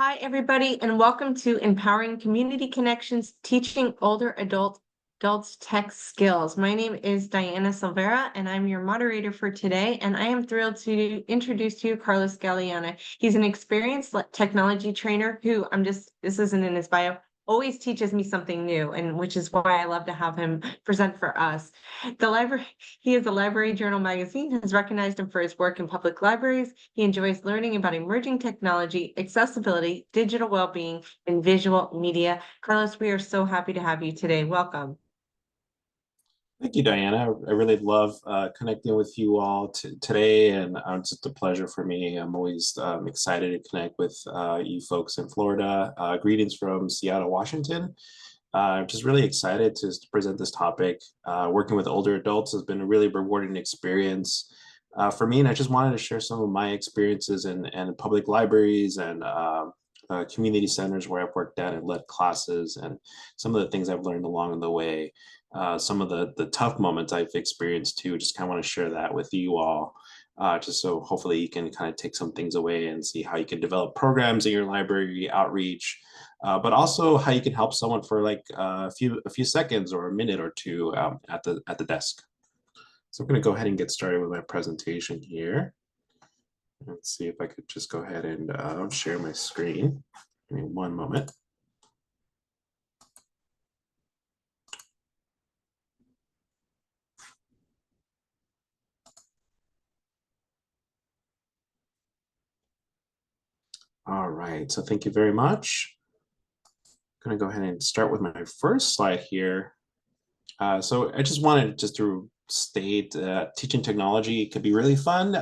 Hi, everybody, and welcome to Empowering Community Connections, Teaching Older Adults Tech Skills. My name is Diana Silvera, and I'm your moderator for today, and I am thrilled to introduce to you Carlos Galeana. He's an experienced technology trainer who this isn't in his bio, always teaches me something new, and which is why I love to have him present for us. He is a Library Journal magazine has recognized him for his work in public libraries. He enjoys learning about emerging technology, accessibility, digital well-being, and visual media. Carlos, we are so happy to have you today. Welcome. Thank you, Diana. I really love connecting with you all today, and it's just a pleasure for me. I'm always excited to connect with you folks in Florida. Greetings from Seattle, Washington. I'm just really excited to present this topic. Working with older adults has been a really rewarding experience for me, and I just wanted to share some of my experiences in public libraries and community centers where I've worked at and led classes, and some of the things I've learned along the way. Some of the tough moments I've experienced too. Just kind of want to share that with you all, just so hopefully you can kind of take some things away and see how you can develop programs in your library outreach, but also how you can help someone for like a few seconds or a minute or two at the desk. So I'm going to go ahead and get started with my presentation here. Let's see if I could just go ahead and share my screen. Give me one moment. All right, so thank you very much. I'm gonna go ahead and start with my first slide here. So I just wanted to state teaching technology could be really fun.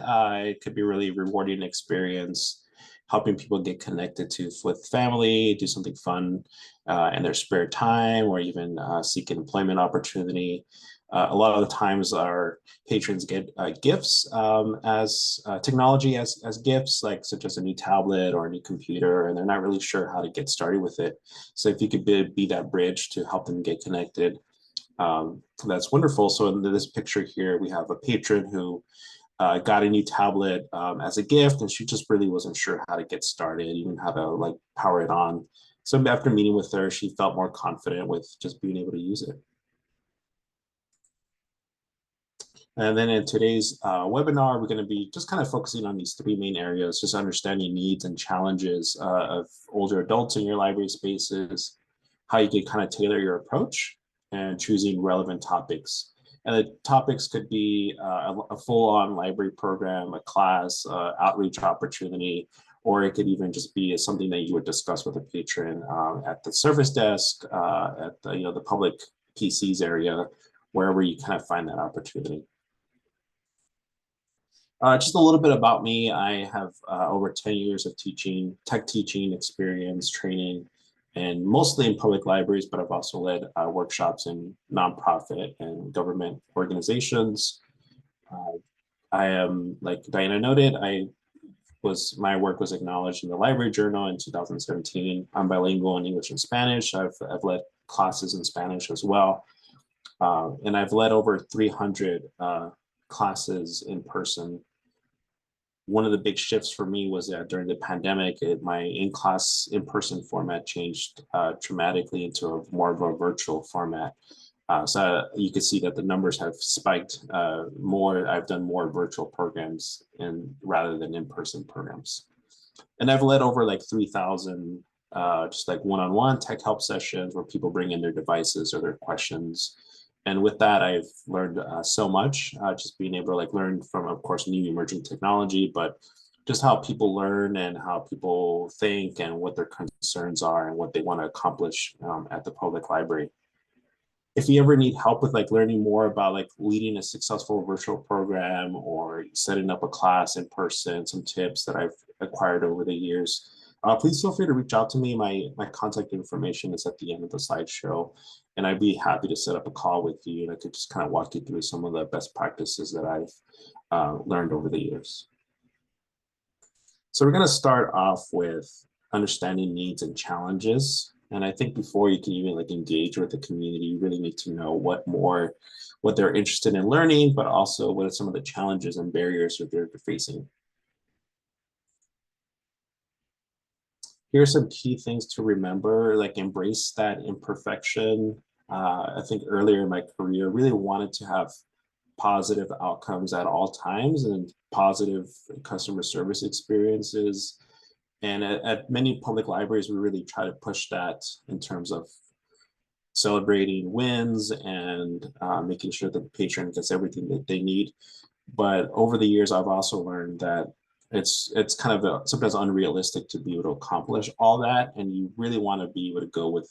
It could be a really rewarding experience, helping people get connected with family, do something fun in their spare time, or even seek an employment opportunity. A lot of the times our patrons get gifts as technology as gifts, like such as a new tablet or a new computer, and they're not really sure how to get started with it. So if you could be that bridge to help them get connected, that's wonderful. So in this picture here, we have a patron who got a new tablet as a gift, and she just really wasn't sure how to get started, even how to like power it on. So after meeting with her, she felt more confident with just being able to use it. And then in today's webinar, we're going to be just kind of focusing on these three main areas: just understanding needs and challenges of older adults in your library spaces, how you can kind of tailor your approach, and choosing relevant topics. And the topics could be a full-on library program, a class, outreach opportunity, or it could even just be something that you would discuss with a patron at the service desk, at the public PCs area, wherever you kind of find that opportunity. Just a little bit about me. I have over 10 years of tech teaching experience, training, and mostly in public libraries, but I've also led workshops in nonprofit and government organizations. I am, like Diana noted, my work was acknowledged in the Library Journal in 2017. I'm bilingual in English and Spanish. I've led classes in Spanish as well. And I've led over 300 classes in person. One of the big shifts for me was that during the pandemic, my in-class, in-person format changed dramatically into more of a virtual format. So you can see that the numbers have spiked more. I've done more virtual programs rather than in-person programs. And I've led over like 3,000 just like one-on-one tech help sessions where people bring in their devices or their questions. And with that, I've learned so much, just being able to like learn from, of course, new emerging technology, but just how people learn and how people think and what their concerns are and what they want to accomplish at the public library. If you ever need help with like learning more about like leading a successful virtual program or setting up a class in person, some tips that I've acquired over the years, please feel free to reach out to me. My contact information is at the end of the slideshow, and I'd be happy to set up a call with you, and I could just kind of walk you through some of the best practices that I've learned over the years. So we're going to start off with understanding needs and challenges. And I think before you can even like engage with the community, you really need to know what they're interested in learning, but also what are some of the challenges and barriers that they're facing. here are some key things to remember, like embrace that imperfection. I think earlier in my career, really wanted to have positive outcomes at all times and positive customer service experiences. And at many public libraries, we really try to push that in terms of celebrating wins and making sure that the patron gets everything that they need. But over the years, I've also learned that it's kind of sometimes unrealistic to be able to accomplish all that, and you really want to be able to go with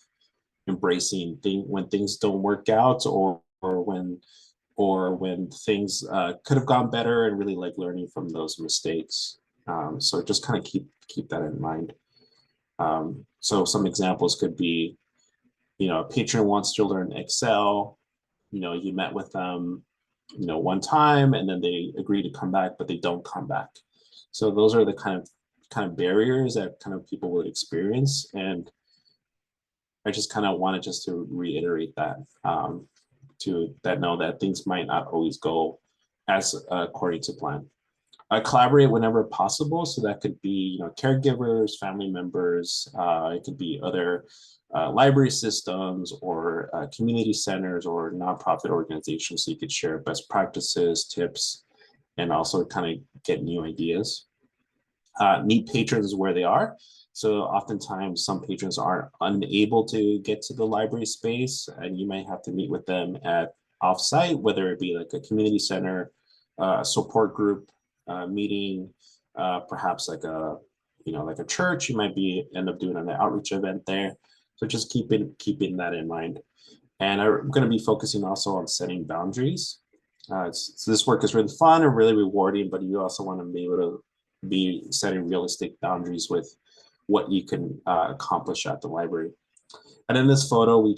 embracing when things don't work out, or when things could have gone better, and really like learning from those mistakes. So just kind of keep that in mind. So some examples could be, a patron wants to learn Excel. You met with them, one time, and then they agree to come back, but they don't come back. So those are the kind of barriers that kind of people would experience. And I just kind of wanted just to reiterate that, know that things might not always go as according to plan. Collaborate whenever possible. So that could be, caregivers, family members. It could be other library systems or community centers or nonprofit organizations. So you could share best practices, tips, and also kind of get new ideas. Meet patrons where they are. So oftentimes some patrons are unable to get to the library space, and you might have to meet with them at offsite, whether it be like a community center, support group meeting, perhaps like a church. You might end up doing an outreach event there. So just keeping that in mind. And I'm going to be focusing also on setting boundaries. So this work is really fun and really rewarding, but you also want to be able to be setting realistic boundaries with what you can accomplish at the library. And in this photo, we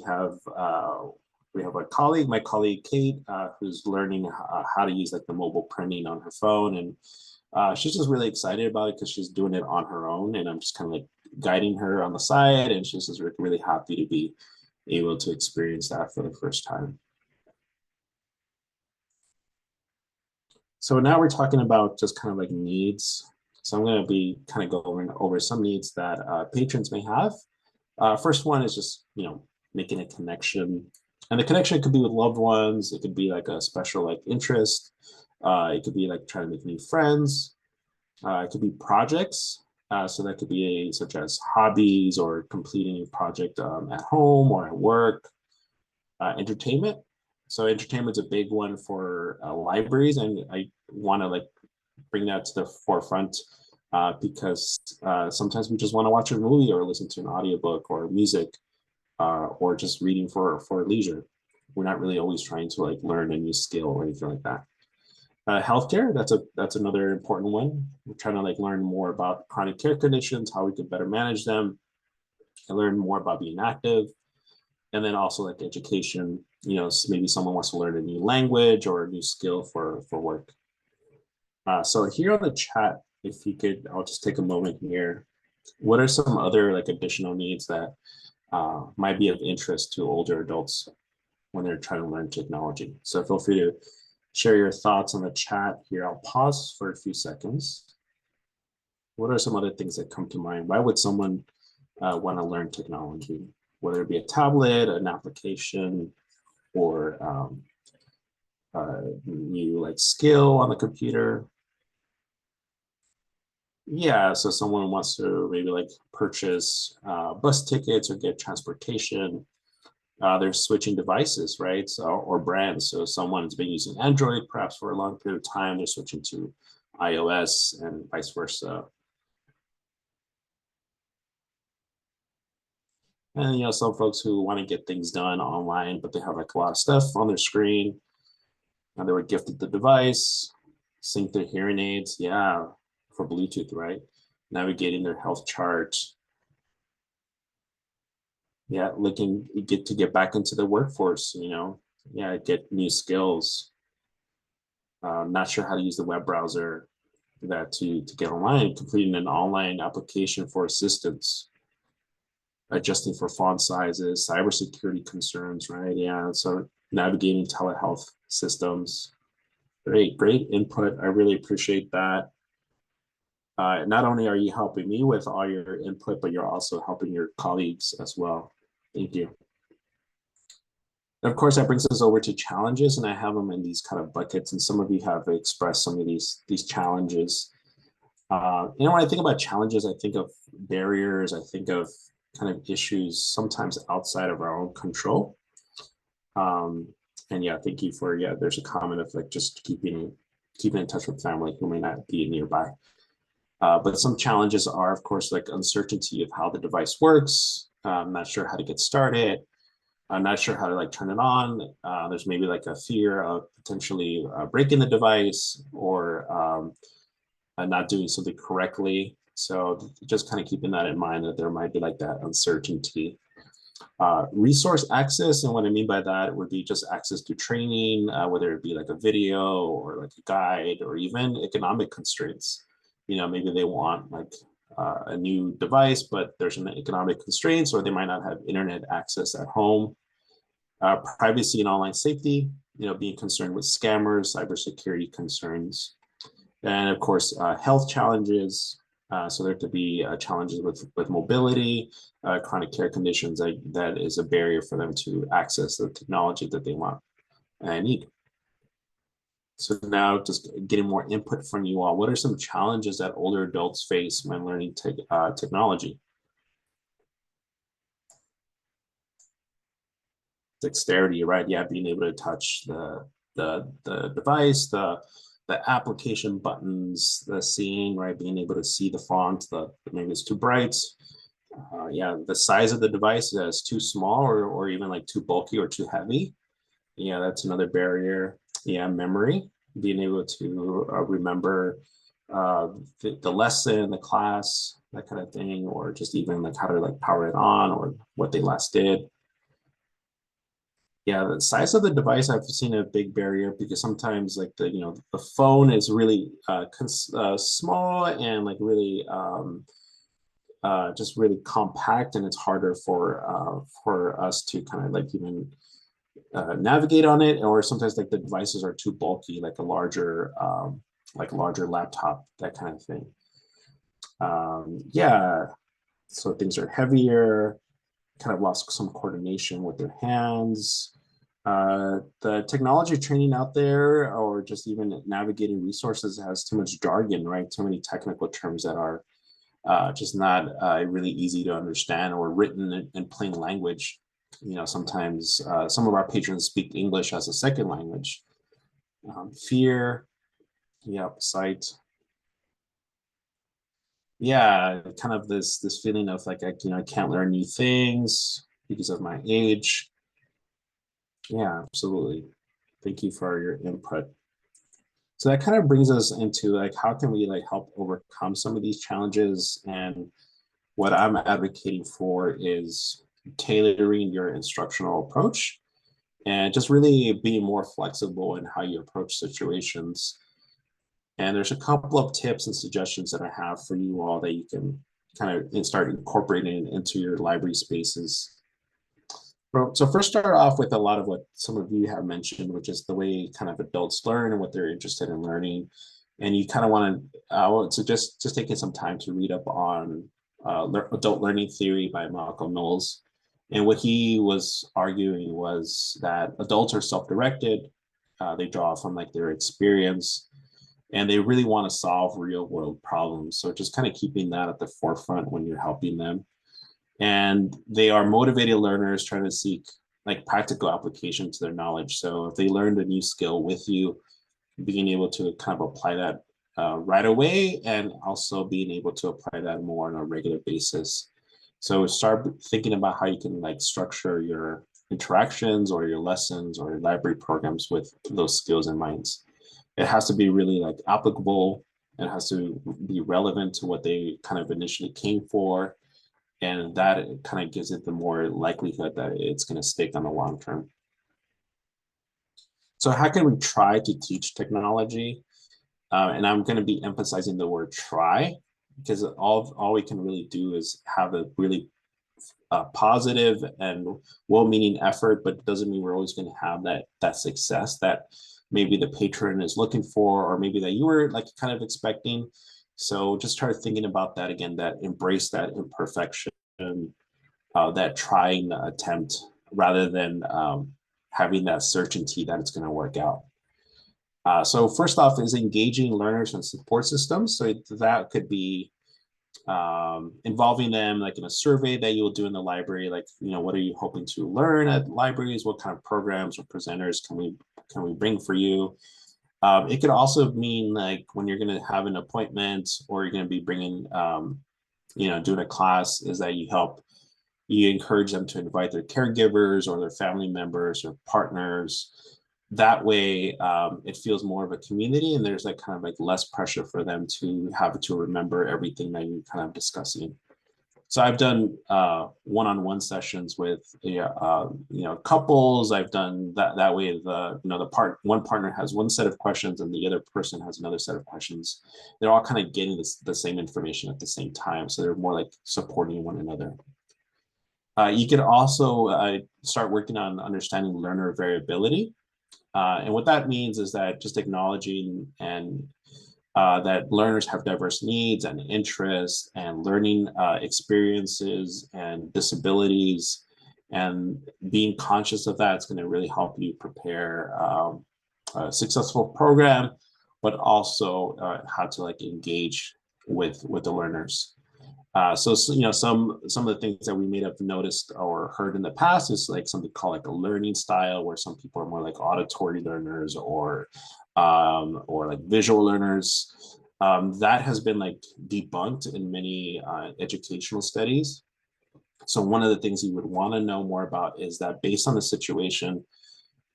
have a colleague, my colleague Kate, who's learning how to use like the mobile printing on her phone, and she's just really excited about it because she's doing it on her own, and I'm just kind of like guiding her on the side, and she's just really happy to be able to experience that for the first time. So now we're talking about just kind of like needs. So I'm going to be kind of going over some needs that patrons may have. First one is just, making a connection. And the connection could be with loved ones. It could be like a special like interest. It could be like trying to make new friends. It could be projects. So that could be such as hobbies or completing a project at home or at work. Entertainment. So entertainment's a big one for libraries, and I want to like bring that to the forefront because sometimes we just want to watch a movie or listen to an audiobook or music or just reading for leisure. We're not really always trying to like learn a new skill or anything like that. Healthcare, that's another important one. We're trying to like learn more about chronic care conditions, how we can better manage them, and learn more about being active. And then also like education, maybe someone wants to learn a new language or a new skill for work. So here on the chat, if you could, I'll just take a moment here. What are some other like additional needs that might be of interest to older adults when they're trying to learn technology? So feel free to share your thoughts on the chat here. I'll pause for a few seconds. What are some other things that come to mind? Why would someone want to learn technology? Whether it be a tablet, an application, or new like skill on the computer. Yeah, so someone wants to maybe like purchase bus tickets or get transportation. They're switching devices, right? So, or brands. So someone's been using Android perhaps for a long period of time. They're switching to iOS and vice versa. And some folks who want to get things done online, but they have like a lot of stuff on their screen. And they were gifted the device, sync their hearing aids, yeah, for Bluetooth, right? Navigating their health chart. Yeah, get back into the workforce, yeah, get new skills. Not sure how to use the web browser to get online, completing an online application for assistance, adjusting for font sizes, cybersecurity concerns, right? Yeah, so navigating telehealth systems. Great input. I really appreciate that. Not only are you helping me with all your input, but you're also helping your colleagues as well. Thank you. And of course, that brings us over to challenges, and I have them in these kind of buckets, and some of you have expressed some of these challenges. When I think about challenges, I think of barriers, I think of kind of issues sometimes outside of our own control. And yeah, thank you for, there's a comment of like just keeping in touch with family who may not be nearby. But some challenges are, of course, like uncertainty of how the device works. I'm not sure how to get started. I'm not sure how to like turn it on. There's maybe like a fear of potentially breaking the device or not doing something correctly. So just kind of keeping that in mind, that there might be like that uncertainty. Resource access, and what I mean by that would be just access to training, whether it be like a video or like a guide, or even economic constraints. Maybe they want like a new device, but there's some economic constraints, or they might not have internet access at home. Privacy and online safety, being concerned with scammers, cybersecurity concerns, and of course, health challenges. So there could be challenges with mobility, chronic care conditions that is a barrier for them to access the technology that they want and need. So now just getting more input from you all. What are some challenges that older adults face when learning technology? Dexterity, right? Yeah, being able to touch the device, the application buttons, the seeing, right? Being able to see the font, maybe it's too bright. Yeah, the size of the device is too small or even like too bulky or too heavy. Yeah, that's another barrier. Yeah, memory, being able to remember the lesson, the class, that kind of thing, or just even like how to like power it on or what they last did. Yeah, the size of the device, I've seen a big barrier because sometimes like the phone is really small and like really just really compact, and it's harder for us to kind of like even navigate on it, or sometimes like the devices are too bulky, like a larger laptop, that kind of thing. Yeah, so things are heavier, kind of lost some coordination with their hands. The technology training out there, or just even navigating resources, has too much jargon, right? Too many technical terms that are just not really easy to understand, or written in plain language. Sometimes some of our patrons speak English as a second language. Fear, sight. Yeah, kind of this feeling of like I can't learn new things because of my age. Yeah, absolutely. Thank you for your input. So that kind of brings us into like how can we like help overcome some of these challenges, and what I'm advocating for is tailoring your instructional approach and just really being more flexible in how you approach situations. And there's a couple of tips and suggestions that I have for you all that you can kind of start incorporating into your library spaces. So first, start off with a lot of what some of you have mentioned, which is the way kind of adults learn and what they're interested in learning. And you kind of want to suggest just taking some time to read up on adult learning theory by Malcolm Knowles. And what he was arguing was that adults are self-directed. They draw from like their experience, and they really want to solve real world problems. So just kind of keeping that at the forefront when you're helping them. And they are motivated learners trying to seek like practical application to their knowledge. So if they learned a new skill with you, being able to kind of apply that right away, and also being able to apply that more on a regular basis. So start thinking about how you can like structure your interactions or your lessons or your library programs with those skills in mind. It has to be really like applicable. It has to be relevant to what they kind of initially came for, and that kind of gives it the more likelihood that it's going to stick on the long term. So how can we try to teach technology? And I'm going to be emphasizing the word try, because all we can really do is have a really positive and well-meaning effort, but it doesn't mean we're always going to have that success that maybe the patron is looking for, or maybe that you were like kind of expecting. So just start thinking about that again, that embrace that imperfection, that trying attempt rather than having that certainty that it's going to work out. So first off is engaging learners and support systems. So that could be involving them like in a survey that you'll do in the library, like, what are you hoping to learn at libraries? What kind of programs or presenters can we bring for you? It could also mean like when you're going to have an appointment or you're going to be bringing, doing a class, is that you encourage them to invite their caregivers or their family members or partners. That way it feels more of a community, and there's like kind of like less pressure for them to have to remember everything that you're kind of discussing. So I've done one-on-one sessions with couples. I've done that way. One partner has one set of questions and the other person has another set of questions. They're all kind of getting the same information at the same time, so they're more like supporting one another. You can also start working on understanding learner variability. And what that means is that just acknowledging and that learners have diverse needs and interests and learning experiences and disabilities, and being conscious of that is going to really help you prepare a successful program, but also how to like engage with the learners. So some of the things that we may have noticed or heard in the past is like something called like a learning style, where some people are more like auditory learners or like visual learners. That has been like debunked in many educational studies. So one of the things you would want to know more about is that based on the situation,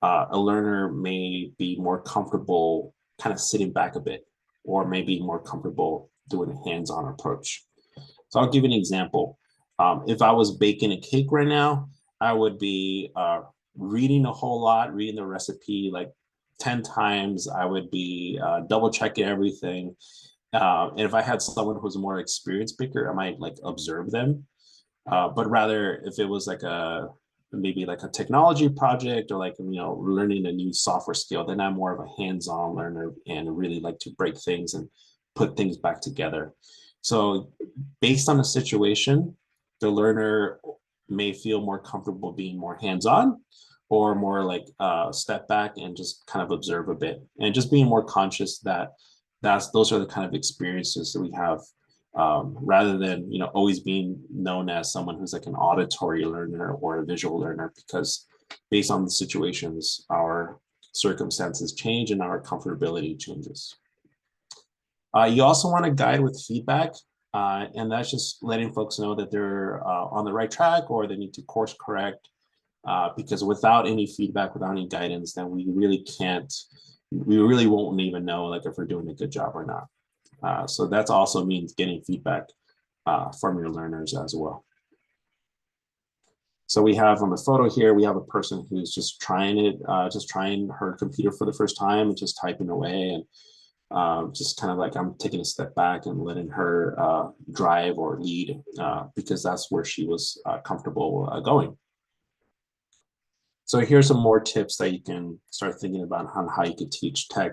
a learner may be more comfortable kind of sitting back a bit, or maybe more comfortable doing a hands-on approach. So I'll give you an example. If I was baking a cake right now, I would be reading a whole lot, reading the recipe like 10 times. I would be double checking everything. And if I had someone who's a more experienced baker, I might like observe them. But rather, if it was like maybe like a technology project or like, learning a new software skill, then I'm more of a hands-on learner and really like to break things and put things back together. So based on the situation, the learner may feel more comfortable being more hands-on, or more like step back and just kind of observe a bit, and just being more conscious that those are the kind of experiences that we have, rather than always being known as someone who's like an auditory learner or a visual learner, because based on the situations, our circumstances change and our comfortability changes. You also want to guide with feedback, and that's just letting folks know that they're on the right track or they need to course correct, because without any feedback, without any guidance, then we really won't even know like if we're doing a good job or not. So that also means getting feedback from your learners as well. So we have on the photo here, we have a person who's just trying her computer for the first time and just typing away, and just kind of like I'm taking a step back and letting her drive or lead, because that's where she was comfortable going. So here's some more tips that you can start thinking about on how you could teach tech.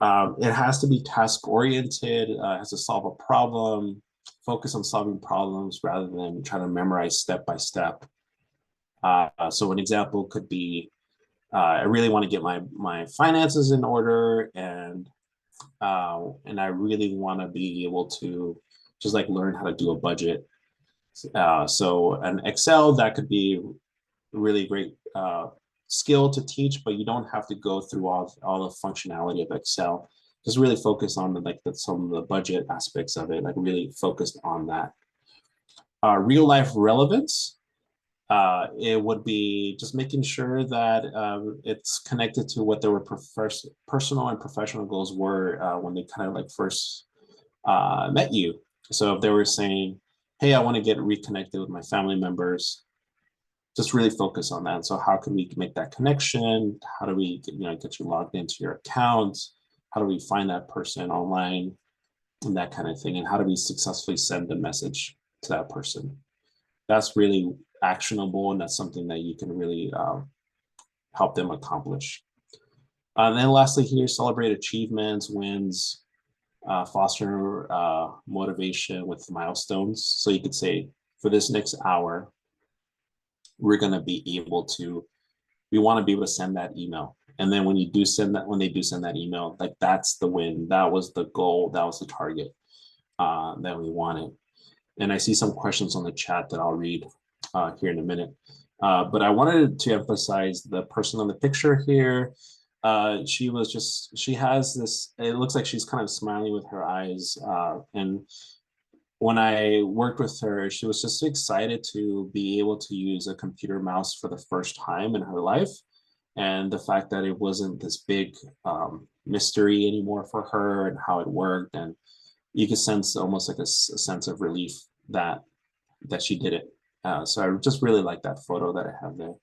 It has to be task oriented, has to solve a problem, focus on solving problems rather than trying to memorize step by step. So an example could be, I really want to get my finances in order, and I really want to be able to just like learn how to do a budget. So an Excel, that could be really great skill to teach, but you don't have to go through all the functionality of Excel. Just really focus on some of the budget aspects of it, like really focused on that. Real life relevance. It would be just making sure that it's connected to what their personal and professional goals were when they kind of like first met you. So if they were saying, hey, I want to get reconnected with my family members, just really focus on that. So how can we make that connection? How do we get you logged into your account? How do we find that person online, and that kind of thing? And how do we successfully send a message to that person? That's really actionable, and that's something that you can really help them accomplish. And then lastly here, celebrate achievements, wins. foster motivation with milestones. So you could say, for this next hour, we're going to be able to, we want to be able to send that email. And then when you do send that, when they do send that email, like that's the win. That was the goal. That was the target that we wanted. And I see some questions on the chat that I'll read here in a minute. But I wanted to emphasize the person on the picture here. She was just, she has this, it looks like she's kind of smiling with her eyes. And when I worked with her, she was just excited to be able to use a computer mouse for the first time in her life. And the fact that it wasn't this big mystery anymore for her and how it worked. And you could sense almost like a sense of relief that she did it. So I just really like that photo that I have there.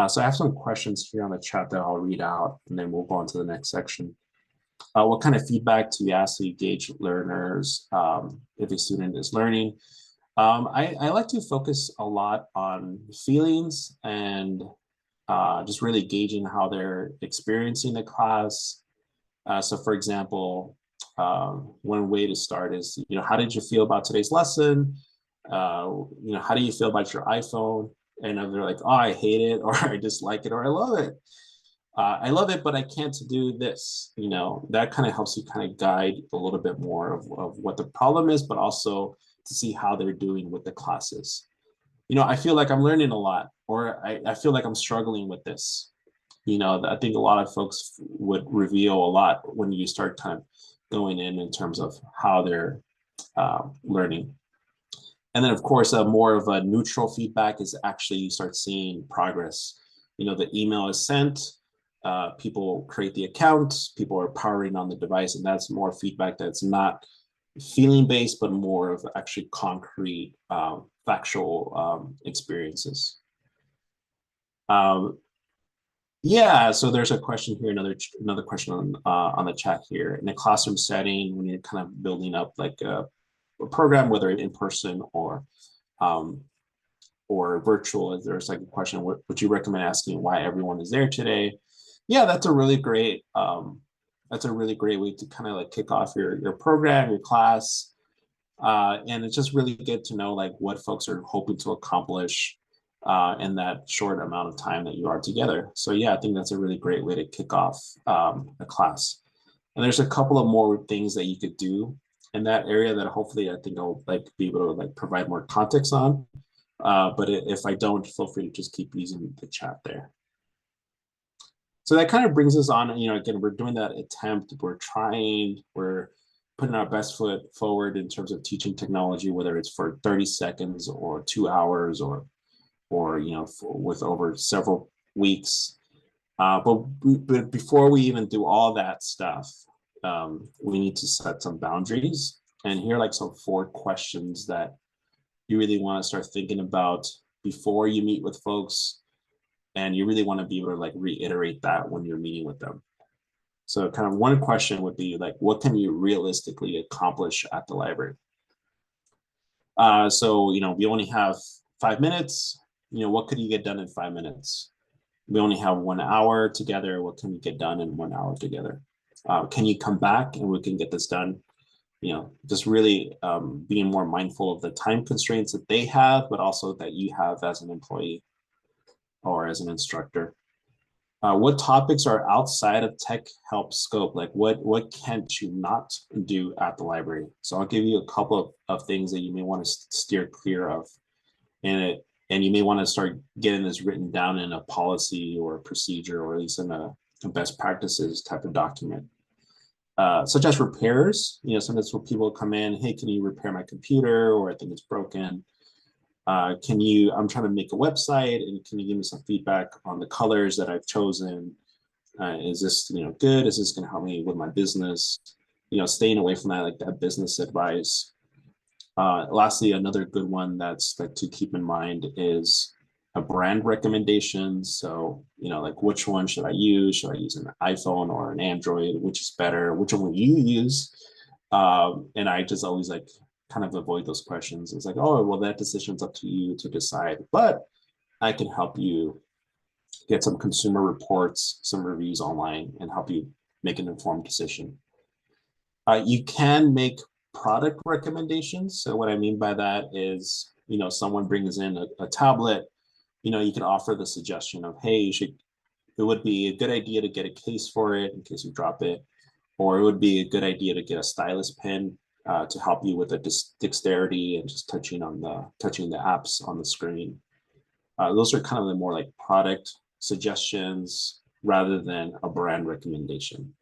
So I have some questions here on the chat that I'll read out, and then we'll go on to the next section. What kind of feedback do you ask to gauge learners if a student is learning? I like to focus a lot on feelings and just really gauging how they're experiencing the class. So for example, one way to start is, how did you feel about today's lesson? How do you feel about your iPhone? And they're like, oh, I hate it, or I dislike it, or I love it. I love it, but I can't do this. That kind of helps you kind of guide a little bit more of what the problem is, but also to see how they're doing with the classes. I feel like I'm learning a lot, or I feel like I'm struggling with this. I think a lot of folks would reveal a lot when you start kind of going in terms of how they're learning. And then, of course, more of a neutral feedback is actually you start seeing progress. The email is sent, people create the account, people are powering on the device, and that's more feedback that's not feeling based, but more of actually concrete, factual experiences. Yeah, so there's a question here, another question on the chat here. In a classroom setting, when you're kind of building up like a program, whether in person or virtual, there's like a question, would you recommend asking why everyone is there today? Yeah, that's a really great way to kind of like kick off your program, your class. And it's just really good to know like what folks are hoping to accomplish in that short amount of time that you are together. So yeah, I think that's a really great way to kick off a class. And there's a couple of more things that you could do in that area that hopefully I think I'll like be able to like provide more context on. But if I don't, feel free to just keep using the chat there. So that kind of brings us on, again, we're doing that attempt, we're putting our best foot forward in terms of teaching technology, whether it's for 30 seconds or 2 hours or with over several weeks. But before we even do all that stuff, we need to set some boundaries. And here are like some 4 questions that you really want to start thinking about before you meet with folks. And you really want to be able to like reiterate that when you're meeting with them. So kind of one question would be like, what can you realistically accomplish at the library? So, we only have 5 minutes. What could you get done in 5 minutes? We only have 1 hour together. What can we get done in 1 hour together? Can you come back and we can get this done? Just really being more mindful of the time constraints that they have, but also that you have as an employee or as an instructor. What topics are outside of tech help scope? Like what can't you not do at the library? So I'll give you a couple of things that you may want to steer clear of. And you may want to start getting this written down in a policy or a procedure, or at least in a best practices type of document. Such as repairs, sometimes when people come in, hey, can you repair my computer? Or I think it's broken. I'm trying to make a website, and can you give me some feedback on the colors that I've chosen? Is this, good? Is this going to help me with my business? Staying away from that, like that business advice. Lastly, another good one that's like to keep in mind is a brand recommendation. So, like which one should I use? Should I use an iPhone or an Android? Which is better? Which one will you use? And I just always like kind of avoid those questions. It's like, oh, well, that decision's up to you to decide, but I can help you get some consumer reports, some reviews online, and help you make an informed decision. You can make product recommendations. So what I mean by that is, someone brings in a tablet, you can offer the suggestion of, hey, it would be a good idea to get a case for it in case you drop it, or it would be a good idea to get a stylus pen to help you with the dexterity and just touching the apps on the screen. Those are kind of the more like product suggestions rather than a brand recommendation.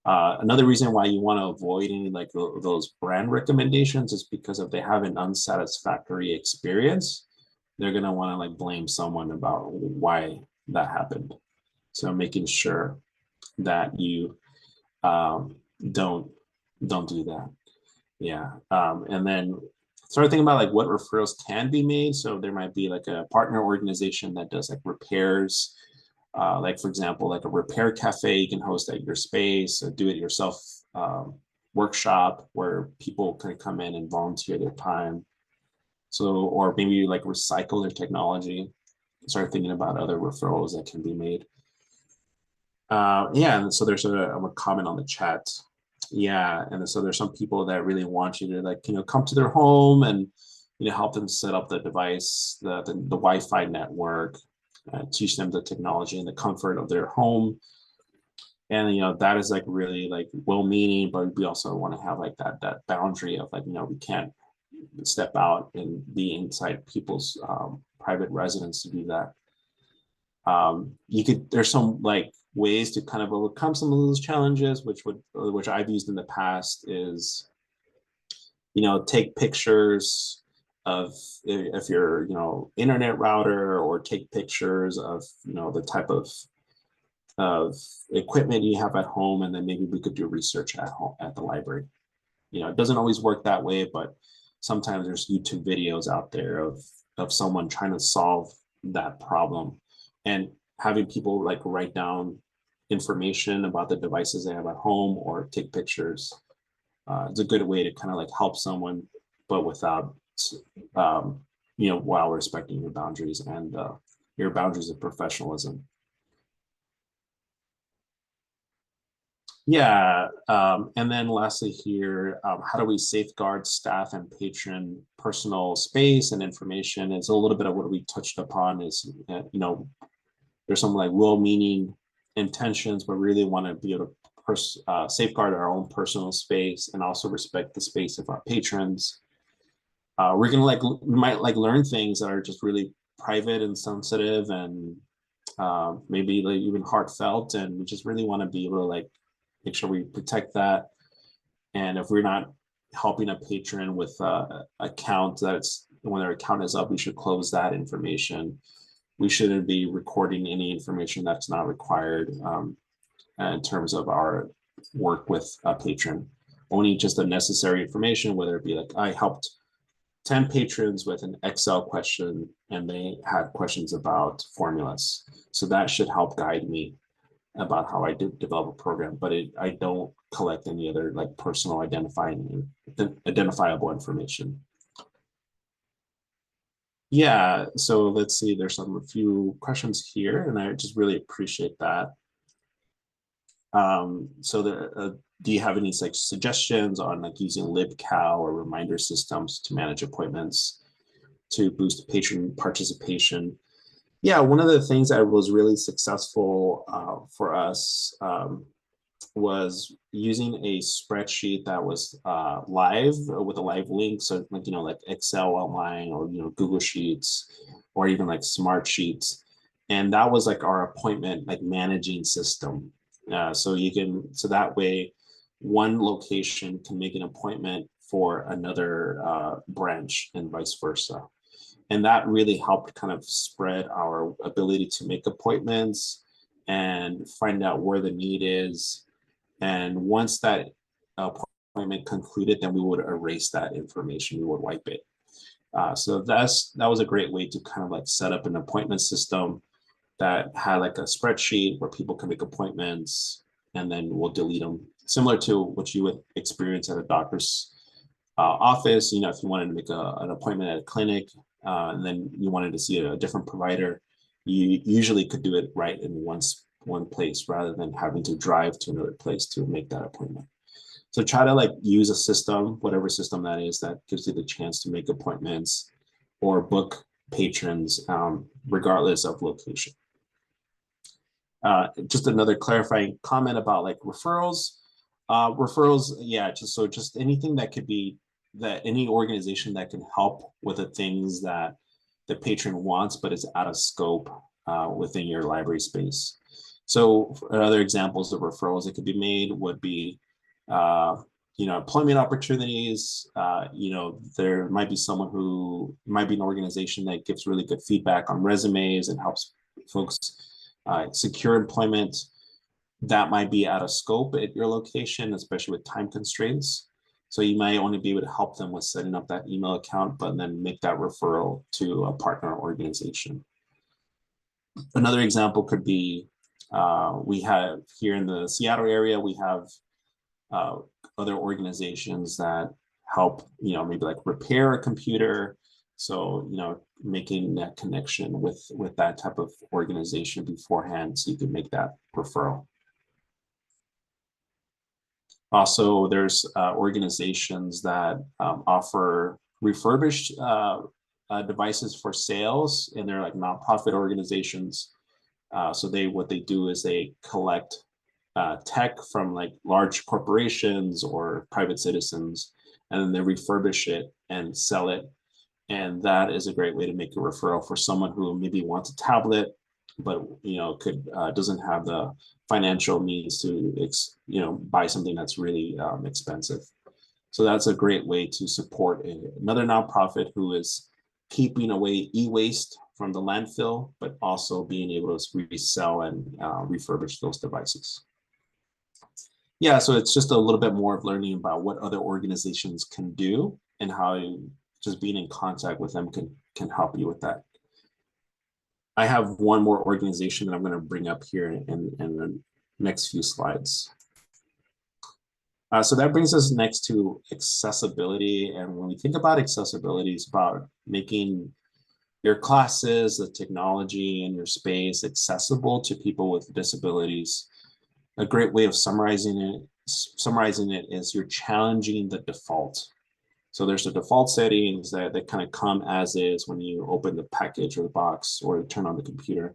Another reason why you want to avoid any like those brand recommendations is because if they have an unsatisfactory experience, they're going to want to like blame someone about why that happened. So making sure that you don't do that. Yeah. And then start thinking about like what referrals can be made. So there might be like a partner organization that does like repairs. Like for example, like a repair cafe you can host at your space, a do-it-yourself workshop where people can come in and volunteer their time. So, or maybe like recycle their technology. Start thinking about other referrals that can be made. Yeah, and so there's a comment on the chat. Yeah, and so there's some people that really want you to like, come to their home and, help them set up the device, the Wi-Fi network, teach them the technology and the comfort of their home. And, that is like really like well-meaning, but we also want to have like that boundary of like, we can't step out and be inside people's private residence to do that. There's some like ways to kind of overcome some of those challenges, which I've used in the past is, take pictures of if you're, internet router, or take pictures of, the type of equipment you have at home, and then maybe we could do research at home at the library. It doesn't always work that way, but sometimes there's YouTube videos out there of someone trying to solve that problem, and having people like write down information about the devices they have at home or take pictures. It's a good way to kind of like help someone, but without, while respecting your boundaries and your boundaries of professionalism. Yeah, and then lastly here, how do we safeguard staff and patron personal space and information? It's a little bit of what we touched upon is, there's some like well-meaning intentions, but really want to be able to safeguard our own personal space and also respect the space of our patrons. We're gonna we might like learn things that are just really private and sensitive and maybe like even heartfelt, and we just really want to be able to like make sure we protect that. And if we're not helping a patron with account that's when their account is up, we should close that information. We shouldn't be recording any information that's not required in terms of our work with a patron. Only just the necessary information, whether it be like I helped 10 patrons with an Excel question and they had questions about formulas. So that should help guide me about how I develop a program, but I don't collect any other like personal identifiable information. Yeah, so let's see, there's a few questions here and I just really appreciate that. Do you have any like suggestions on like using LibCal or reminder systems to manage appointments to boost patron participation? Yeah, one of the things that was really successful for us was using a spreadsheet that was live with a live link. So like, like Excel online or, Google Sheets or even like Smart Sheets. And that was like our appointment, like managing system. So that way one location can make an appointment for another branch and vice versa. And that really helped kind of spread our ability to make appointments and find out where the need is. And once that appointment concluded, then we would erase that information, we would wipe it. So that was a great way to kind of like set up an appointment system that had like a spreadsheet where people can make appointments and then we'll delete them. Similar to what you would experience at a doctor's office, if you wanted to make an appointment at a clinic and then you wanted to see a different provider, you usually could do it right in one place rather than having to drive to another place to make that appointment. So try to like use a system, whatever system that is, that gives you the chance to make appointments or book patrons, regardless of location. Just another clarifying comment about like referrals. Referrals, yeah, just anything that could be, that any organization that can help with the things that the patron wants, but is out of scope within your library space. So other examples of referrals that could be made would be, employment opportunities. There might be someone who might be an organization that gives really good feedback on resumes and helps folks secure employment. That might be out of scope at your location, especially with time constraints. So you might only be able to help them with setting up that email account, but then make that referral to a partner organization. Another example could be, we have here in the Seattle area, we have other organizations that help, maybe like repair a computer. So, making that connection with that type of organization beforehand, so you can make that referral. Also, there's organizations that offer refurbished devices for sales, and they're like nonprofit organizations. So what they do is they collect tech from like large corporations or private citizens, and then they refurbish it and sell it. And that is a great way to make a referral for someone who maybe wants a tablet, but doesn't have the financial means to buy something that's really expensive. So that's a great way to support another nonprofit who is keeping away e-waste from the landfill, but also being able to resell and refurbish those devices. Yeah, so it's just a little bit more of learning about what other organizations can do and how just being in contact with them can help you with that. I have one more organization that I'm going to bring up here in the next few slides. So that brings us next to accessibility. And when we think about accessibility, it's about making your classes, the technology in your space accessible to people with disabilities. A great way of summarizing it is you're challenging the default. So there's the default settings that kind of come as is when you open the package or the box or turn on the computer.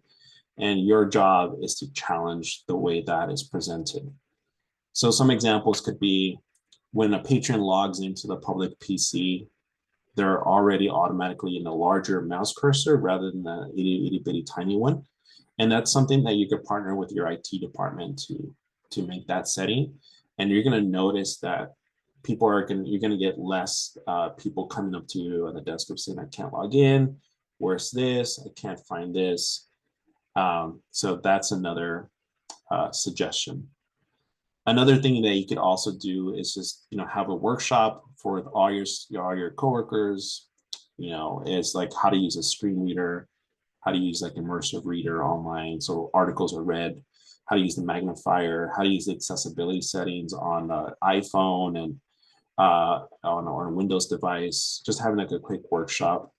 And your job is to challenge the way that is presented. So some examples could be when a patron logs into the public PC, they're already automatically in a larger mouse cursor rather than the itty bitty tiny one. And that's something that you could partner with your IT department to make that setting. And you're going to notice that you're going to get less people coming up to you on the desk of saying, I can't log in. Where's this? I can't find this. So that's another suggestion. Another thing that you could also do is just, have a workshop for all your coworkers, is like how to use a screen reader, how to use like immersive reader online so articles are read, how to use the magnifier, how to use the accessibility settings on the iPhone and on a Windows device, just having like a quick workshop.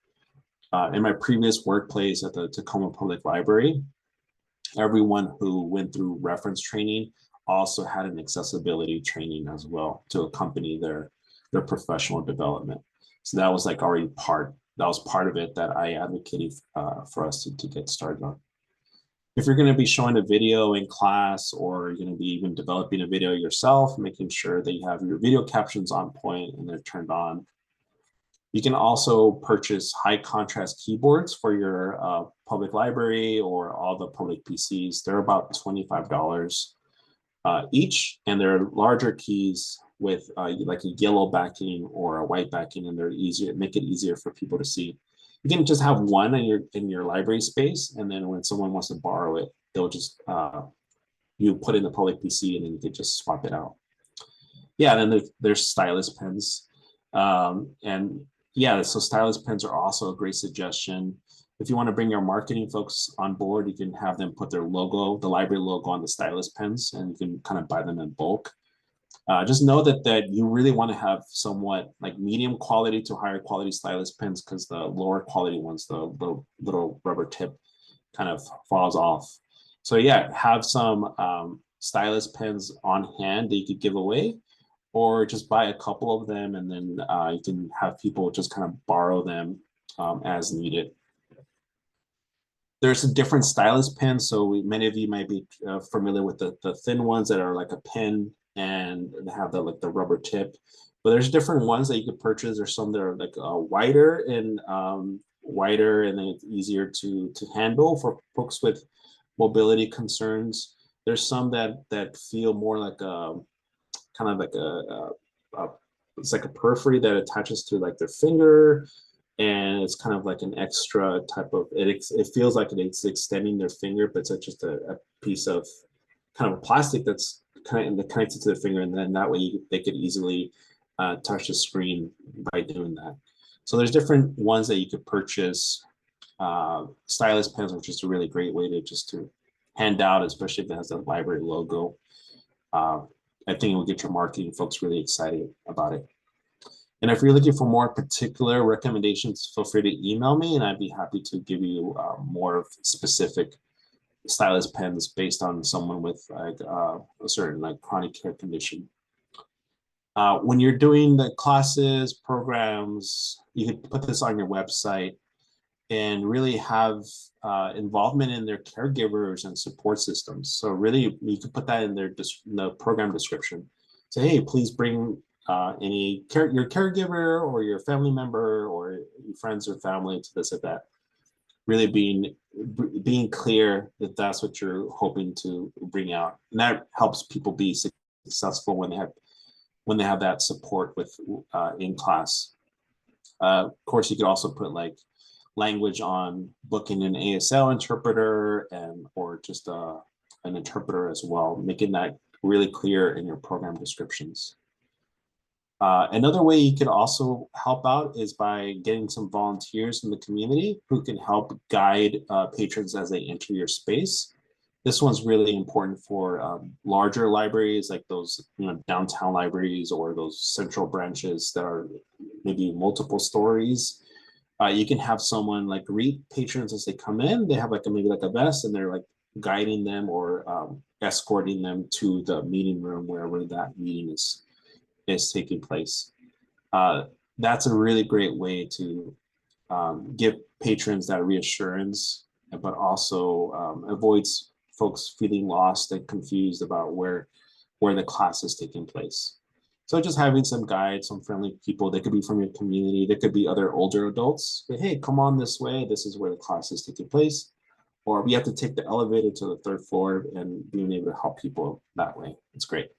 In my previous workplace at the Tacoma Public Library, everyone who went through reference training also had an accessibility training as well to accompany their professional development. So that was like already part of it that I advocated for us to get started on. If you're going to be showing a video in class, or you're going to be even developing a video yourself, making sure that you have your video captions on point and they're turned on. You can also purchase high contrast keyboards for your public library or all the public PCs. They're about $25 each, and they're larger keys with like a yellow backing or a white backing, and they're easier, make it easier for people to see. You can just have one in your library space, and then when someone wants to borrow it, they'll just you put in the public PC, and then you can just swap it out. Yeah, and then there's stylus pens, and yeah, so stylus pens are also a great suggestion. If you want to bring your marketing folks on board, you can have them put their logo, the library logo, on the stylus pens, and you can kind of buy them in bulk. Just know that you really want to have somewhat like medium quality to higher quality stylus pens, because the lower quality ones, the little rubber tip kind of falls off. So yeah, have some stylus pens on hand that you could give away, or just buy a couple of them, and then you can have people just kind of borrow them as needed. There's a different stylus pens, so many of you might be familiar with the thin ones that are like a pen and they have the like the rubber tip. But there's different ones that you could purchase. There's some that are like wider and then it's easier to handle for folks with mobility concerns. There's some that feel more like a kind of like a it's like a periphery that attaches to like their finger, and it's kind of like an extra type of it feels like it's extending their finger, but it's just a piece of kind of plastic that's kind of connected to the finger, and then that way they could easily touch the screen by doing that. So there's different ones that you could purchase. Stylus pens are just a really great way to just to hand out, especially if it has a library logo. I think it will get your marketing folks really excited about it. And if you're looking for more particular recommendations, feel free to email me and I'd be happy to give you more specific stylus pens based on someone with like a certain like chronic care condition. When you're doing the classes, programs, you can put this on your website and really have involvement in their caregivers and support systems. So really, you can put that in in the program description. Say, hey, please bring your caregiver or your family member or your friends or family to this event. Really being clear that that's what you're hoping to bring out, and that helps people be successful when they have that support with in class. Of course, you could also put like language on booking an ASL interpreter or just an interpreter as well, making that really clear in your program descriptions. Another way you could also help out is by getting some volunteers in the community who can help guide patrons as they enter your space. This one's really important for larger libraries like those downtown libraries or those central branches that are maybe multiple stories. You can have someone like greet patrons as they come in. They have like maybe like a vest and they're like guiding them or escorting them to the meeting room wherever that meeting is taking place. That's a really great way to give patrons that reassurance, but also avoids folks feeling lost and confused about where the class is taking place. So just having some guides, some friendly people, they could be from your community, they could be other older adults. But hey, come on this way. This is where the class is taking place. Or we have to take the elevator to the third floor, and being able to help people that way. It's great.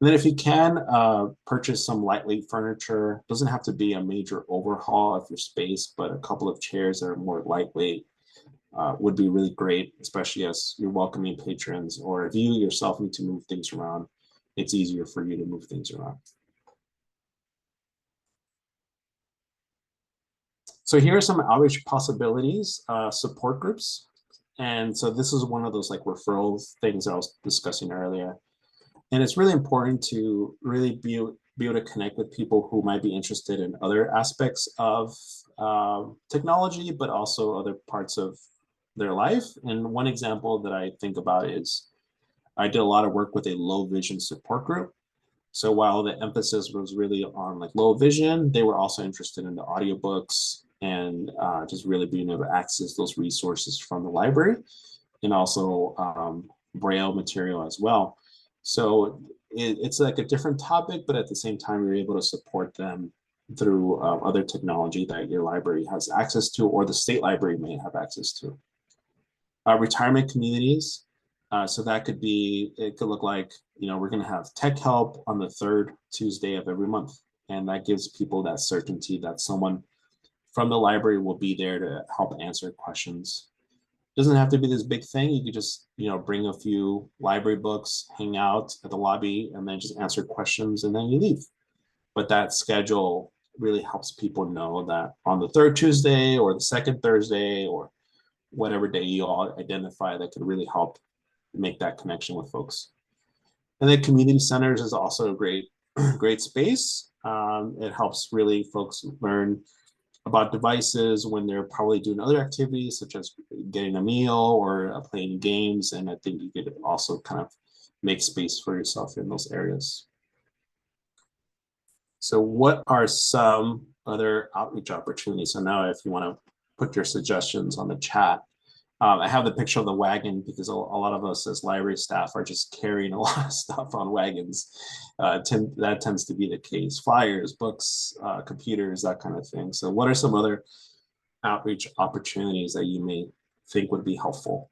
And then if you can purchase some lightweight furniture, doesn't have to be a major overhaul of your space, but a couple of chairs that are more lightweight would be really great, especially as you're welcoming patrons, or if you yourself need to move things around, it's easier for you to move things around. So here are some outreach possibilities, support groups. And so this is one of those like referral things that I was discussing earlier. And it's really important to really be able to connect with people who might be interested in other aspects of technology, but also other parts of their life. And one example that I think about is I did a lot of work with a low vision support group. So while the emphasis was really on like low vision, they were also interested in the audiobooks and just really being able to access those resources from the library, and also Braille material as well. So it's like a different topic, but at the same time, you're able to support them through other technology that your library has access to, or the state library may have access to. Retirement communities. So that could be, it could look like, we're going to have tech help on the third Tuesday of every month. And that gives people that certainty that someone from the library will be there to help answer questions. Doesn't have to be this big thing. You could just, bring a few library books, hang out at the lobby, and then just answer questions, and then you leave. But that schedule really helps people know that on the third Tuesday or the second Thursday or whatever day you all identify, that could really help make that connection with folks. And then community centers is also a great space. It helps really folks learn about devices when they're probably doing other activities, such as getting a meal or playing games. And I think you could also kind of make space for yourself in those areas. So what are some other outreach opportunities? So now if you want to put your suggestions on the chat, I have the picture of the wagon because a lot of us as library staff are just carrying a lot of stuff on wagons. That tends to be the case. Flyers, books, computers, that kind of thing. So what are some other outreach opportunities that you may think would be helpful?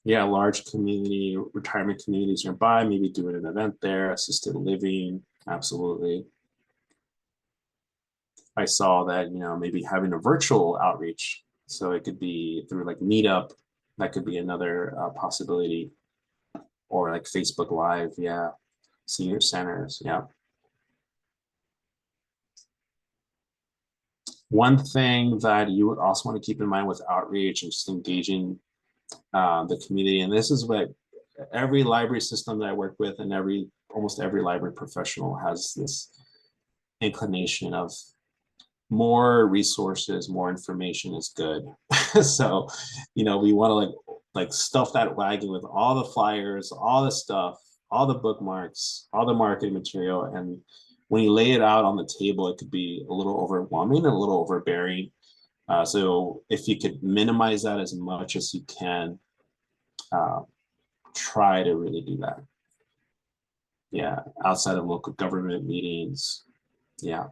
Yeah, large community, retirement communities nearby, maybe doing an event there, assisted living, absolutely. I saw that, maybe having a virtual outreach. So it could be through like Meetup, that could be another possibility, or like Facebook Live, yeah, senior centers, yeah. One thing that you would also want to keep in mind with outreach and just engaging the community, and this is what every library system that I work with and almost every library professional has this inclination of more resources, more information is good. So, we want to like stuff that wagon with all the flyers, all the stuff, all the bookmarks, all the marketing material. And when you lay it out on the table, it could be a little overwhelming and a little overbearing. So if you could minimize that as much as you can, try to really do that. Yeah, outside of local government meetings. Yeah.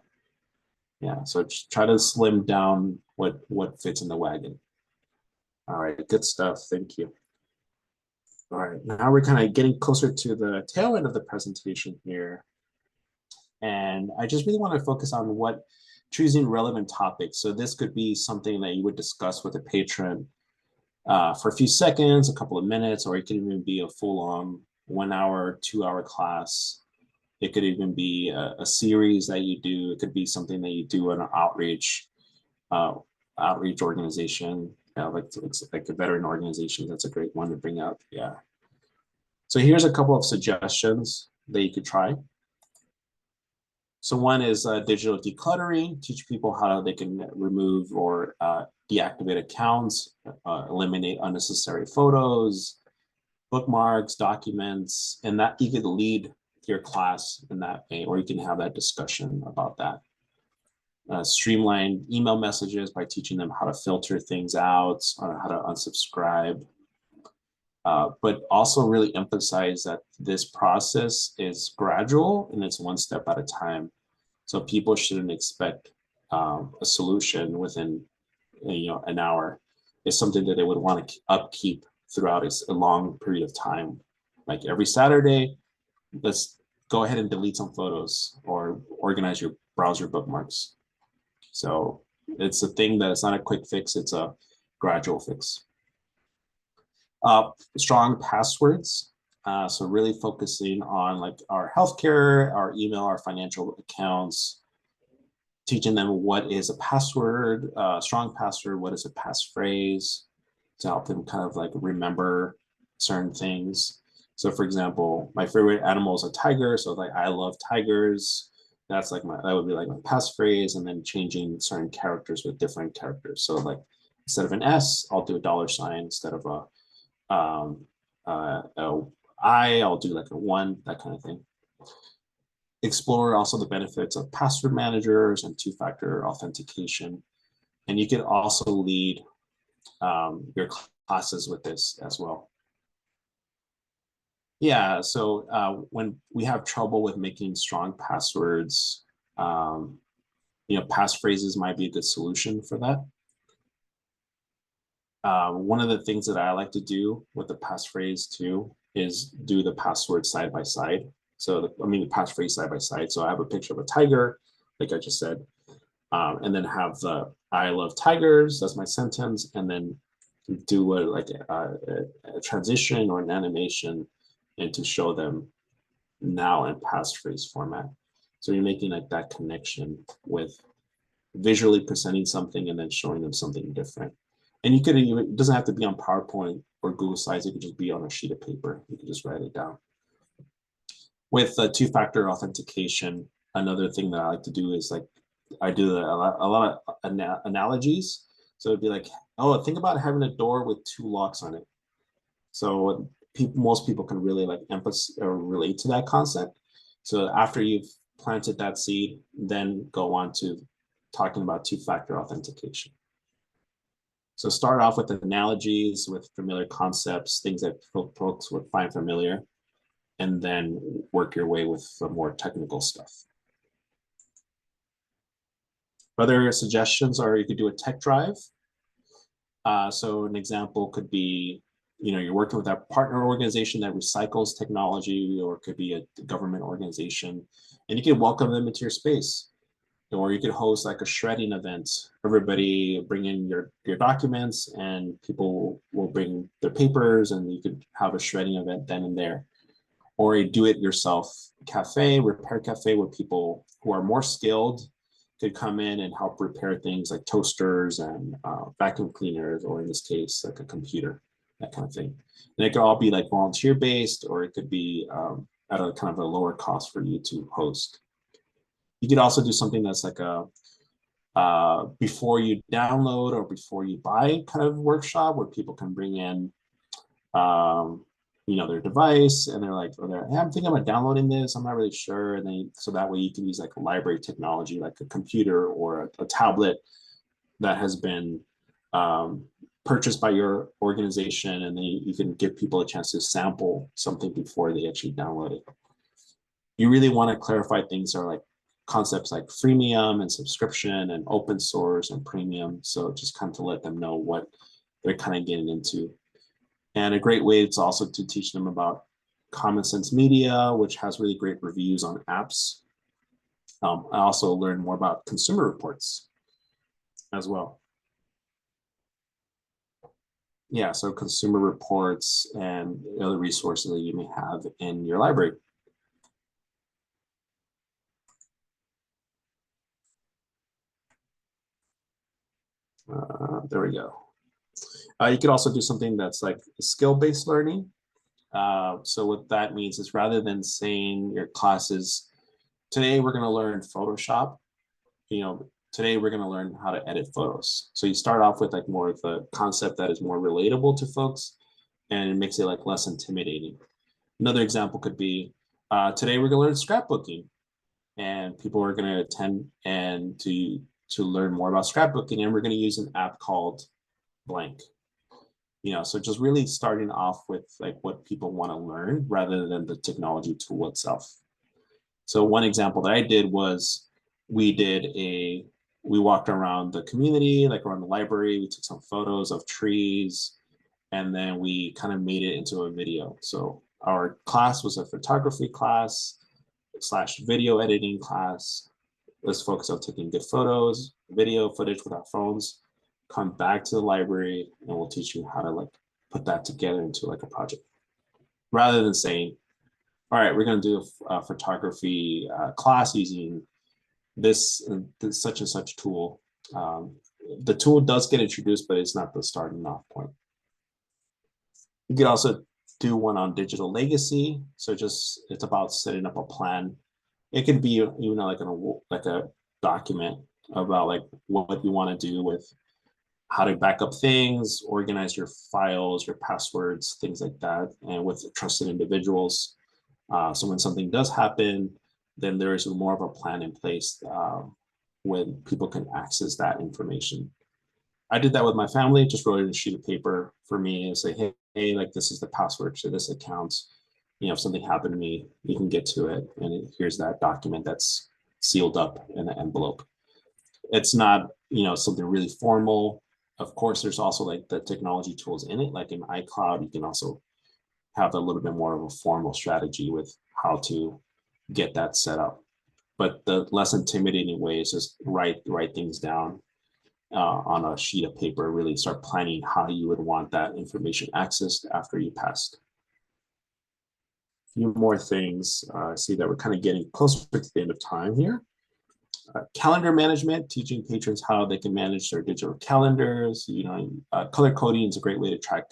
Yeah, so just try to slim down what fits in the wagon. All right, good stuff. Thank you. All right, now we're kind of getting closer to the tail end of the presentation here. And I just really want to focus on choosing relevant topics. So this could be something that you would discuss with a patron for a few seconds, a couple of minutes, or it could even be a full-on 1 hour, 2 hour class. It could even be a series that you do. It could be something that you do in an outreach organization, like a veteran organization. That's a great one to bring up. Yeah. So here's a couple of suggestions that you could try. So one is digital decluttering. Teach people how they can remove or deactivate accounts, eliminate unnecessary photos, bookmarks, documents, and that you could lead your class in that way, or you can have that discussion about that. Streamline email messages by teaching them how to filter things out, how to unsubscribe, but also really emphasize that this process is gradual and it's one step at a time. So people shouldn't expect a solution within an hour. It's something that they would want to upkeep throughout a long period of time. Like every Saturday, let's go ahead and delete some photos or organize your browser bookmarks. So it's a thing that it's not a quick fix, it's a gradual fix. Strong passwords. So really focusing on like our healthcare, our email, our financial accounts, teaching them what is a password, strong password, what is a passphrase, to help them kind of like remember certain things. So for example, my favorite animal is a tiger. So like, I love tigers. That's like that would be like my passphrase, and then changing certain characters with different characters. So like instead of an S, I'll do a $. Instead of I'll do like a 1, that kind of thing. Explore also the benefits of password managers and two-factor authentication. And you can also lead your classes with this as well. Yeah, so when we have trouble with making strong passwords, passphrases might be a good solution for that. One of the things that I like to do with the passphrase too is do the password side by side. So the passphrase side by side. So I have a picture of a tiger, like I just said, and then have the "I love tigers." That's my sentence, and then do a transition or an animation, and to show them now in passphrase format. So you're making like that connection with visually presenting something and then showing them something different. And it doesn't have to be on PowerPoint or Google Slides. It could just be on a sheet of paper. You can just write it down. With two-factor authentication, another thing that I like to do is like, I do a lot of analogies. So it'd be like, oh, think about having a door with 2 locks on it. So most people can really like emphasize or relate to that concept. So after you've planted that seed, then go on to talking about two-factor authentication. So start off with analogies, with familiar concepts, things that folks would find familiar, and then work your way with some more technical stuff. Other suggestions are you could do a tech drive. So an example could be, you're working with a partner organization that recycles technology, or it could be a government organization, and you can welcome them into your space. Or you could host like a shredding event. Everybody bring in your documents, and people will bring their papers, and you could have a shredding event then and there. Or a do-it-yourself cafe, repair cafe, where people who are more skilled could come in and help repair things like toasters and vacuum cleaners, or in this case, like a computer, that kind of thing. And it could all be like volunteer-based, or it could be at a kind of a lower cost for you to host. You could also do something that's like a before you download or before you buy kind of workshop, where people can bring in their device, and they're like, hey, I'm thinking about downloading this, I'm not really sure. And then so that way you can use like a library technology, like a computer or a tablet that has been purchased by your organization, and then you can give people a chance to sample something before they actually download it. You really want to clarify things that are like concepts like freemium and subscription and open source and premium. So just kind of to let them know what they're kind of getting into. And a great way is also to teach them about Common Sense Media, which has really great reviews on apps. I also learned more about consumer reports as well. Yeah, so consumer reports and other resources that you may have in your library. There we go. You could also do something that's like skill-based learning. So what that means is, rather than saying your classes, today we're going to learn Photoshop, today we're going to learn how to edit photos. So you start off with like more of a concept that is more relatable to folks, and it makes it like less intimidating. Another example could be, today we're going to learn scrapbooking, and people are going to attend and to learn more about scrapbooking, and we're going to use an app called blank. So just really starting off with like what people want to learn rather than the technology tool itself. So one example that I did was we walked around the community, like around the library, we took some photos of trees, and then we kind of made it into a video. So our class was a photography class / video editing class. Let's focus on taking good photos, video footage with our phones. Come back to the library, and we'll teach you how to like put that together into like a project, rather than saying, all right, we're going to do a photography class using this such and such tool. The tool does get introduced, but it's not the starting off point. You could also do one on digital legacy. So it's about setting up a plan. It could be like a document about like what you want to do with how to back up things, organize your files, your passwords, things like that, and with trusted individuals. So when something does happen, then there is more of a plan in place when people can access that information. I did that with my family, just wrote it in a sheet of paper for me and say, hey, like this is the password to this account. If something happened to me, you can get to it. And here's that document that's sealed up in an envelope. It's not, something really formal. Of course, there's also like the technology tools in it, like in iCloud, you can also have a little bit more of a formal strategy with how to get that set up. But the less intimidating way is just write things down on a sheet of paper, really start planning how you would want that information accessed after you passed. A few more things. I see that we're kind of getting closer to the end of time here. Calendar management, teaching patrons how they can manage their digital calendars. Color coding is a great way to track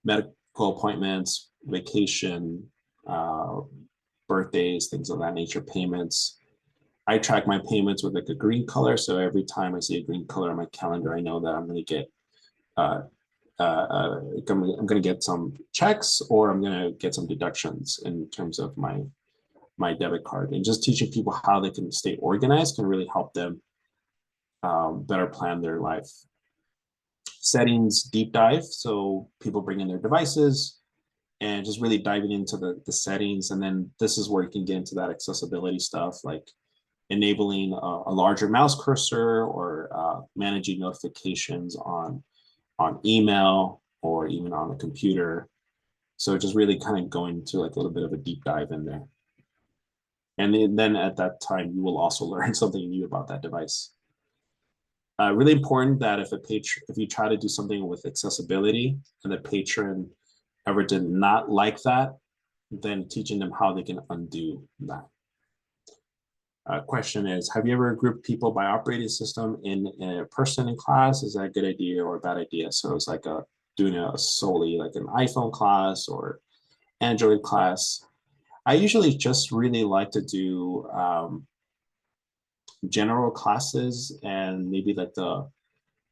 medical appointments, vacation, birthdays, things of that nature, payments. I track my payments with like a green color. So every time I see a green color on my calendar, I know that I'm going to get I'm going to get some checks, or I'm going to get some deductions in terms of my debit card. And just teaching people how they can stay organized can really help them better plan their life. Settings deep dive, so people bring in their devices and just really diving into the settings. And then this is where you can get into that accessibility stuff, like enabling a larger mouse cursor, or managing notifications on email or even on the computer. So just really kind of going to like a little bit of a deep dive in there. And then at that time, you will also learn something new about that device. Really important that if you try to do something with accessibility and the patron ever did not like that, then teaching them how they can undo that. Question is, have you ever grouped people by operating system in a person in class? Is that a good idea or a bad idea? So it's like doing a solely like an iPhone class or Android class. I usually just really like to do general classes, and maybe like the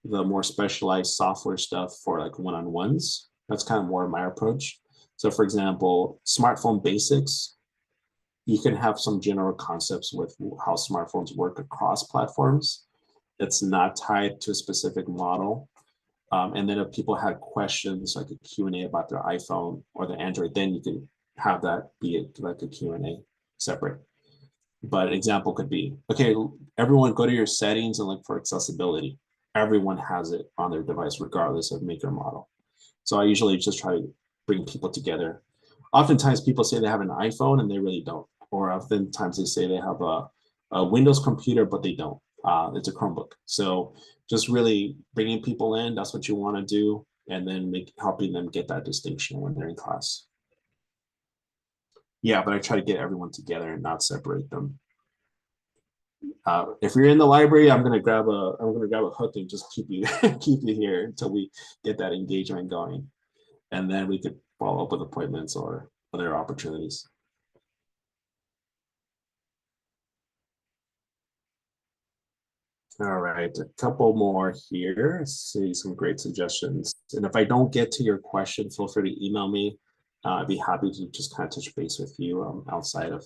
more specialized software stuff for like one-on-ones. That's kind of more my approach. So for example, smartphone basics, you can have some general concepts with how smartphones work across platforms. It's not tied to a specific model. And then if people had questions like a Q&A about their iPhone or the Android, then you can have that be like a Q&A separate. But an example could be, okay, everyone go to your settings and look for accessibility. Everyone has it on their device, regardless of make or model. So I usually just try to bring people together. Oftentimes people say they have an iPhone and they really don't. Or oftentimes they say they have a Windows computer, but they don't. It's a Chromebook. So just really bringing people in, that's what you want to do. And then helping them get that distinction when they're in class. Yeah, but I try to get everyone together and not separate them. If you're in the library, I'm gonna grab a hook and just keep you here until we get that engagement going, and then we could follow up with appointments or other opportunities. All right, a couple more here. See some great suggestions. And if I don't get to your question, feel free to email me. I'd be happy to just kind of touch base with you outside of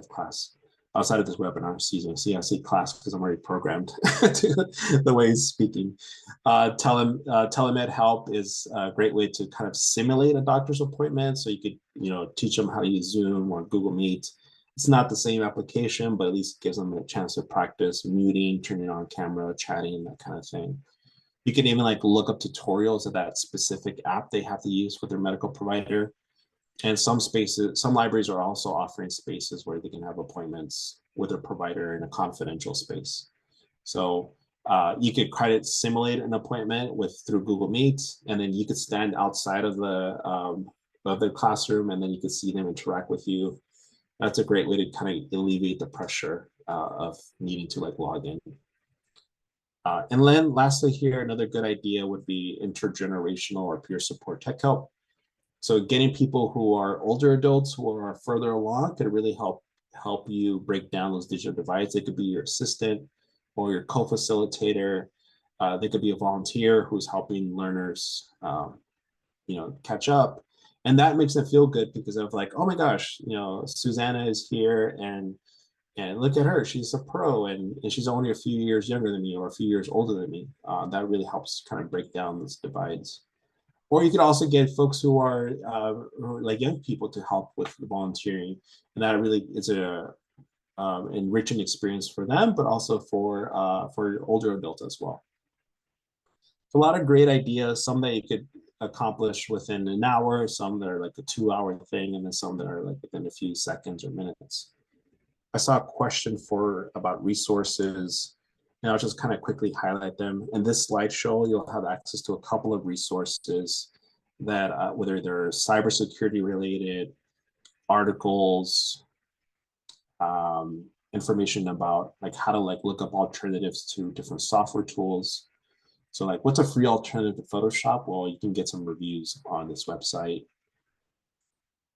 class, outside of this webinar season. See, I say class because I'm already programmed to the way he's speaking. Telemed help is a great way to kind of simulate a doctor's appointment. So you could, teach them how to use Zoom or Google Meet. It's not the same application, but at least it gives them a chance to practice muting, turning on camera, chatting, that kind of thing. You can even like look up tutorials of that specific app they have to use with their medical provider. And some libraries are also offering spaces where they can have appointments with their provider in a confidential space. So you could try to simulate an appointment through Google Meet, and then you could stand outside of the classroom, and then you could see them interact with you. That's a great way to kind of alleviate the pressure of needing to like log in. And then lastly here, another good idea would be intergenerational or peer support tech help. So getting people who are older adults who are further along could really help you break down those digital divides. They could be your assistant or your co-facilitator. They could be a volunteer who's helping learners, catch up. And that makes them feel good because of like, oh my gosh, Susanna is here and look at her, she's a pro and she's only a few years younger than me or a few years older than me. That really helps kind of break down those divides. Or you could also get folks who are like young people to help with the volunteering, and that really is a enriching experience for them, but also for older adults as well. A lot of great ideas, some that you could accomplish within an hour, some that are like a 2-hour thing, and then some that are like within a few seconds or minutes. I saw a question about resources, and I'll just kind of quickly highlight them. In this slideshow, you'll have access to a couple of resources that whether they're cybersecurity related, articles, information about like how to like look up alternatives to different software tools. So like, what's a free alternative to Photoshop? Well, you can get some reviews on this website.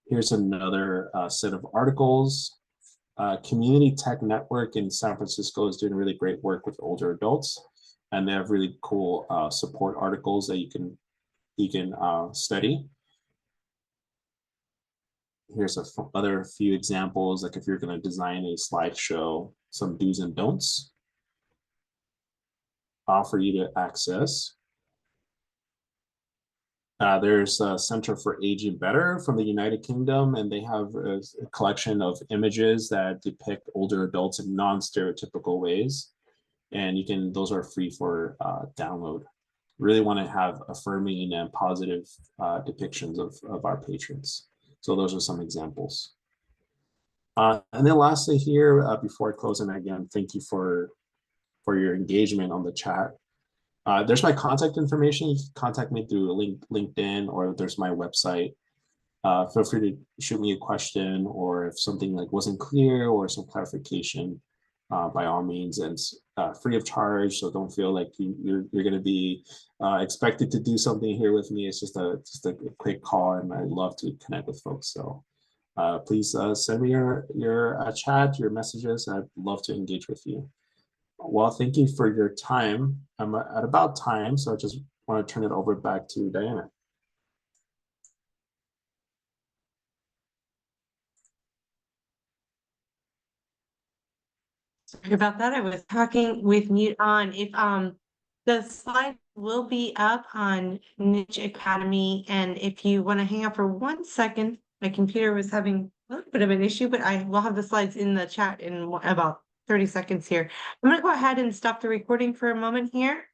Here's another set of articles. Community Tech Network in San Francisco is doing really great work with older adults, and they have really cool support articles that you can you can study. Here's other few examples, like if you're going to design a slideshow, some do's and don'ts for you to access. There's a Center for Aging Better from the United Kingdom, and they have a collection of images that depict older adults in non-stereotypical ways. And those are free for download. Really want to have affirming and positive depictions of our patrons. So those are some examples. And then lastly here, before I close, and again, thank you for your engagement on the chat. There's my contact information. You can contact me through LinkedIn, or there's my website. Feel free to shoot me a question, or if something like wasn't clear or some clarification, by all means, and free of charge. So don't feel like you're going to be expected to do something here with me. It's just a quick call, and I love to connect with folks. So please send me your chat, your messages. I'd love to engage with you. Well, thank you for your time. I'm at about time, so I just want to turn it over back to Diana. Sorry about that. I was talking with mute on. If the slide will be up on Niche Academy, and if you want to hang out for 1 second, my computer was having a little bit of an issue, but I will have the slides in the chat in about 30 seconds here. I'm going to go ahead and stop the recording for a moment here.